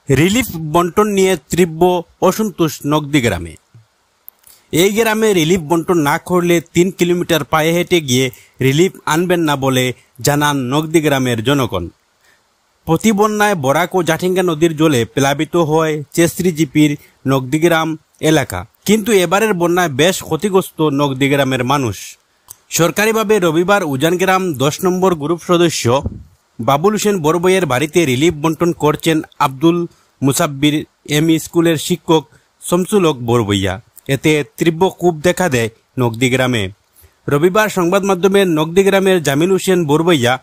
Relief বন্টন নিয়ে তীব্র অসন্তোষ নগদি গ্রামে। এই গ্রামে রিলিফ বন্টন না করলে 3 কিলোমিটার পায়ে হেঁটে গিয়ে রিলিফ আনবেন না বলে জানান নগদি গ্রামের জনগণ। প্রতি বন্যায় বরাক ও জাঠিঙ্গা নদীর জলে প্লাবিত হয় চেসরিজিপির নগদিগ্রাম এলাকা, কিন্তু এবারের বন্যায় বেশ ক্ষতিগ্রস্ত নগদিগ্রামের মানুষ। সরকারিভাবে রবিবার উজানগ্রাম 10 নম্বর গ্রুপ সদস্য বাবুল হোসেন বড়বইয়ের বাড়িতে রিলিফ বন্টন করছেন আব্দুল মুসাব্বির এমই স্কুলের শিক্ষক শমসুল হক বড়বইয়া। এতে তীব্র ক্ষোভ দেখা দেয় নগদিগ্রামে। রবিবার সংবাদ মাধ্যমে নগদিগ্রামের জামিল হোসেন বড়বইয়া,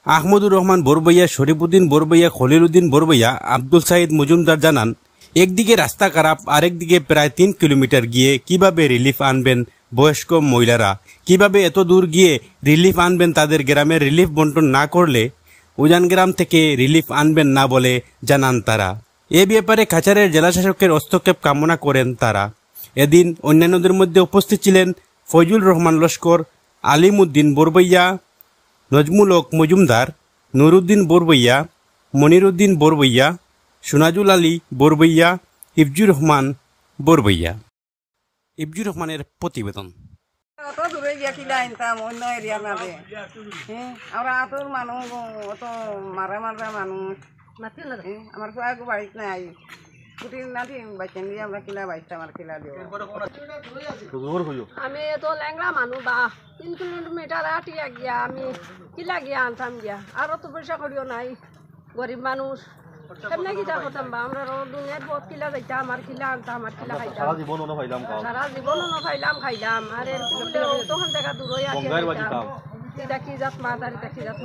আহমদুর রহমান বড়বইয়া, শরীফুদ্দিন বড়বইয়া, খলিলুদ্দিন বড়বইয়া, আব্দুল সাইদ মজুমদার জানান, একদিকে রাস্তা খারাপ, আরেকদিকে প্রায় 3 কিলোমিটার গিয়ে কিভাবে রিলিফ আনবেন বয়স্ক মহিলারা, কিভাবে এত দূর গিয়ে রিলিফ আনবেন। তাদের গ্রামের রিলিফ বন্টন না করলে উজানগ্রাম থেকে রিলিফ আনবেন না বলে জানান তারা। এ ব্যাপারে কাছাড়ের জেলাশাসকের হস্তক্ষেপ কামনা করেন তারা। এদিন অন্যান্যদের মধ্যে উপস্থিত ছিলেন ফয়জুল রহমান লস্কর, আলিমউদ্দিন বড়বইয়া, নজমুল হক মজুমদার, নুরুদ্দিন বড়বইয়া, মনিরুদ্দিন বড়বইয়া, সুনাজুল আলী বড়বইয়া, ইফজুর রহমান বড়বইয়া। ইফজুর রহমানের প্রতিবেদন। অত দূরে গিয়া কিলা আনতাম অন্য এরিয়ার নামে। আমরা আতর মানুষ অত মারা মানুষ আমার আগে বাড়িতে নাই ছুটি নাটি বাইকেন দিয়ে আমরা কিলা বাইতাম আর কিলা দিব। আমি তো ল্যাংরা মানুষ বা 3 কিলোমিটার আটিয়া গিয়া আমি কিলা গিয়া আনতাম গিয়া, আর তো পয়সা করিও নাই, গরিব মানুষ কেমনে কিতা করতাম বা আমরা দুনিয়ার বহুত কিলা যাইতাম আর কিলা আনতাম আর কিলা খাইতাম। সারা জীবনও নখাইলাম খাইলাম আর তখন দেখা দূর হইয়া কিতা কি জাত মাত আর কি জাত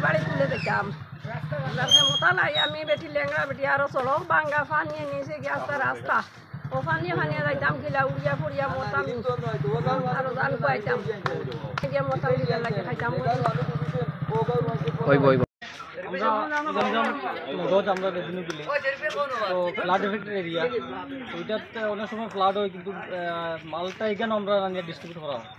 বাড়ি তুলে দেখতাম মোটা নাই। আমি বেটি লেংরা বেটি আরো চলো বাঙ্গা ফানিয়ে নিয়েছে গিয়া রাস্তা ও ফানিয়ে যাইতাম কিলা উড়িয়া ফুড়িয়া মতাম আরো জান পাইতাম মতাম দিকে লাগে খাইতাম। আমরা রেভিনিউ দিলে তো ফ্লাড এফেক্টেড এরিয়া, ওইটাতে অনেক সময় ফ্লাড হয়, কিন্তু মালটা এখানে আমরা ডিস্ট্রিবিউট করা হয়।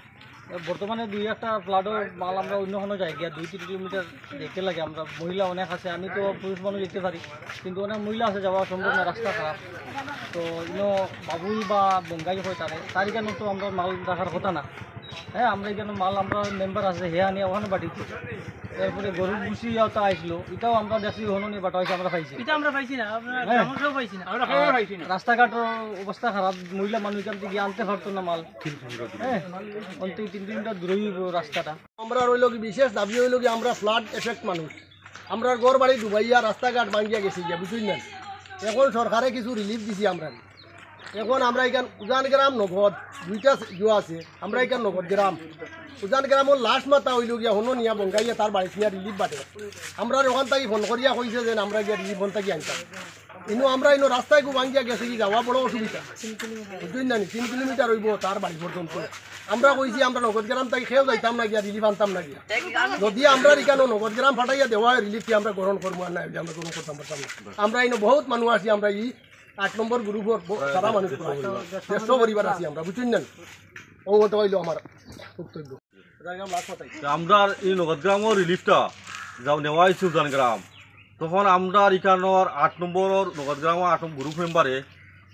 বর্তমানে 2-1টা ফ্লাডের মাল আমরা অন্য কোনো জায়গায় 2-3 কিলোমিটার দেখতে লাগে। আমরা মহিলা অনেক আছে, আমি তো পুরুষ মানুষ যেতে পারি, কিন্তু অনেক মহিলা আছে যাওয়া সম্ভব না, রাস্তা খারাপ। তো বাবুল বা বঙ্গাই হয় তার এখানে তো আমরা মাল রাখার কথা না। হ্যাঁ, আমরা এখানে মাল আমরা মেম্বার আছে হে আনিয়ে ওখানে বাটিছি। এরপরে গরুর ভুসি তো আসলো, এটাও আমরা দেখছি হননি বাটা হয়েছে, আমরা পাইছি রাস্তাঘাটের অবস্থা খারাপ, মহিলা মানুষ এখান থেকে আনতে পারতো না মাল। হ্যাঁ, অন্তত 3 কিলোমিটার দূরেই রাস্তাটা। আমরা রইল কি বিশেষ দাবি হইল কি আমরা ফ্লাড এফেক্ট মানুষ, আমরা ঘর বাড়ি ডুবাইয়া রাস্তাঘাট ভাঙ্গিয়া গেছি গিয়া, বুঝুন না। এখন সরকারে কিছু রিলিফ দিছি আমরা। এখন আমরা এখান উজানগ্রাম নগদ 2টা জোয়া আছে, আমরা এখান নগদ গ্রাম উজানগ্রামের লাস্ট মাথা হইল গিয়া হনো নিয়া বঙ্গাইয়া তার বাড়ি নিয়ে রিলিফ বাটে। আমরা ওখান থেকে ফোন করিয়া কইছে যে আমরা গিয়া রিলিফ ফোন থেকে আনতাম। কিন্তু আমরা ইনো রাস্তায় গু ভাঙ্গিয়া গেছে কি যাওয়া বড় অসুবিধা, বুঝুন না। 3 কিলোমিটার হইব তার বাড়ি পর্যন্ত। আমরা কইছি আমরা নগদগ্রাম থেকে খেয়েও যাইতাম না গিয়া, রিলিফ আনতাম না গিয়া। যদি আমরা এখানে নগদগ্রাম ফাটাইয়া দেওয়া হয় রিলিফটি আমরা গ্রহণ করবো আর না, আমরা গ্রহণ করতাম পারতাম না। আমরা ইনো বহুত মানুষ আছি, আমরা 8 নম্বর গ্রুপের সারা মানুষ 100 পরিবার আছি আমরা, বুঝুন না। ও তো হইল আমার বক্তব্য। আমরা এই নগদগ্রামের রিলিফটা যাও নেওয়া হয়েছে উজানগ্রাম, তখন আমরা এখানোর 8 নম্বর নগদগ্রাম 8 নম্বর গ্রুপ মেম্বারে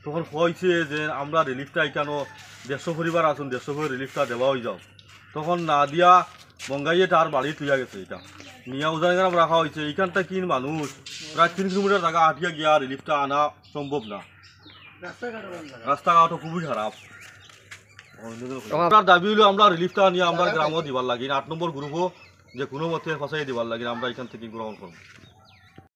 তখন হয়েছে যে আমরা রিলিফটা এখানো 150 পরিবার আসুন, 150 করে রিলিফটা দেওয়া হয়ে যাও। তখন না দিয়া বঙ্গাইয়ে তার বাড়ি তুইয়া গেছে, এটা নিয়ে উজানগ্রাম রাখা হয়েছে। এইখানটা কি মানুষ প্রায় 3 কিলোমিটার জায়গা হাঁটিয়া গিয়া রিলিফটা আনা সম্ভব না, রাস্তাঘাটও খুবই খারাপ। আপনার দাবি হলো আমরা রিলিফটা নিয়ে আমরা গ্রামও দিবার লাগে, 8 নম্বর গ্রুপও যে কোনো মতে ফসাই দিবার লাগে, আমরা এখান থেকে গ্রহণ করবো।